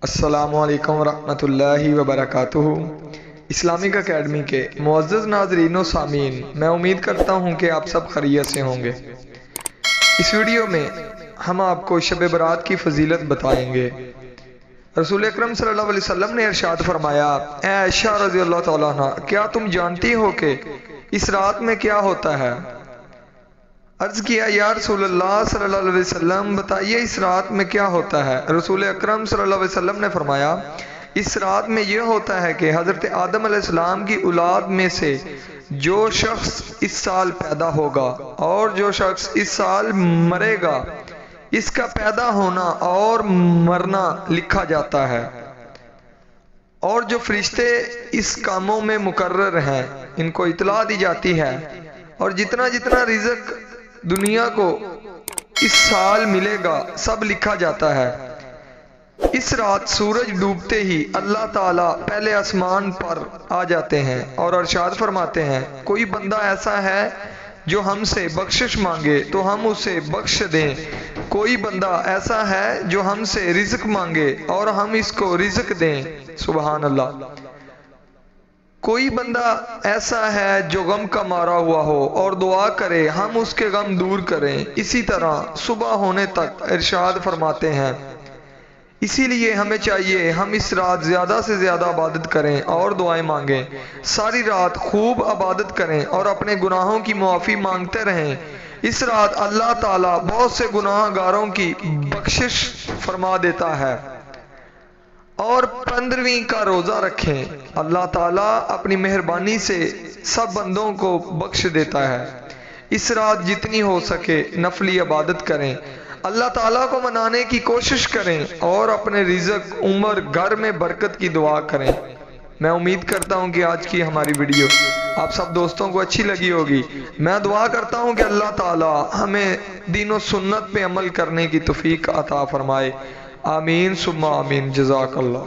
السلام علیکم ورحمۃ اللہ وبرکاتہ۔ اسلامک اکیڈمی کے معزز ناظرین و سامعین، میں امید کرتا ہوں کہ آپ سب خیریت سے ہوں گے۔ اس ویڈیو میں ہم آپ کو شب برات کی فضیلت بتائیں گے۔ رسول اکرم صلی اللہ علیہ وسلم نے ارشاد فرمایا، اے عائشہ رضی اللہ تعالیٰ عنہ، کیا تم جانتی ہو کہ اس رات میں کیا ہوتا ہے؟ عرض کیا، یا رسول اللہ صلی اللہ علیہ وسلم، بتائیے اس رات میں کیا ہوتا ہے؟ رسول اکرم صلی اللہ علیہ وسلم نے فرمایا، اس رات میں یہ ہوتا ہے کہ حضرت آدم علیہ السلام کی اولاد میں سے جو شخص اس سال پیدا ہوگا اور جو شخص اس سال مرے گا، اس کا پیدا ہونا اور مرنا لکھا جاتا ہے، اور جو فرشتے اس کاموں میں مقرر ہیں ان کو اطلاع دی جاتی ہے، اور جتنا جتنا رزق دنیا کو اس سال ملے گا سب لکھا جاتا ہے۔ اس رات سورج ڈوبتے ہی اللہ تعالیٰ پہلے آسمان پر آ جاتے ہیں اور ارشاد فرماتے ہیں، کوئی بندہ ایسا ہے جو ہم سے بخشش مانگے تو ہم اسے بخش دیں، کوئی بندہ ایسا ہے جو ہم سے رزق مانگے اور ہم اس کو رزق دیں، سبحان اللہ۔ کوئی بندہ ایسا ہے جو غم کا مارا ہوا ہو اور دعا کرے ہم اس کے غم دور کریں، اسی طرح صبح ہونے تک ارشاد فرماتے ہیں۔ اسی لیے ہمیں چاہیے ہم اس رات زیادہ سے زیادہ عبادت کریں اور دعائیں مانگیں، ساری رات خوب عبادت کریں اور اپنے گناہوں کی معافی مانگتے رہیں۔ اس رات اللہ تعالیٰ بہت سے گناہ گاروں کی بخشش فرما دیتا ہے۔ اور 15ویں کا روزہ رکھیں، اللہ تعالیٰ اپنی مہربانی سے سب بندوں کو بخش دیتا ہے۔ اس رات جتنی ہو سکے نفلی عبادت کریں، اللہ تعالیٰ کو منانے کی کوشش کریں اور اپنے رزق، عمر، گھر میں برکت کی دعا کریں۔ میں امید کرتا ہوں کہ آج کی ہماری ویڈیو آپ سب دوستوں کو اچھی لگی ہوگی۔ میں دعا کرتا ہوں کہ اللہ تعالیٰ ہمیں دین و سنت پہ عمل کرنے کی توفیق عطا فرمائے۔ آمین ثم آمین، جزاک اللہ۔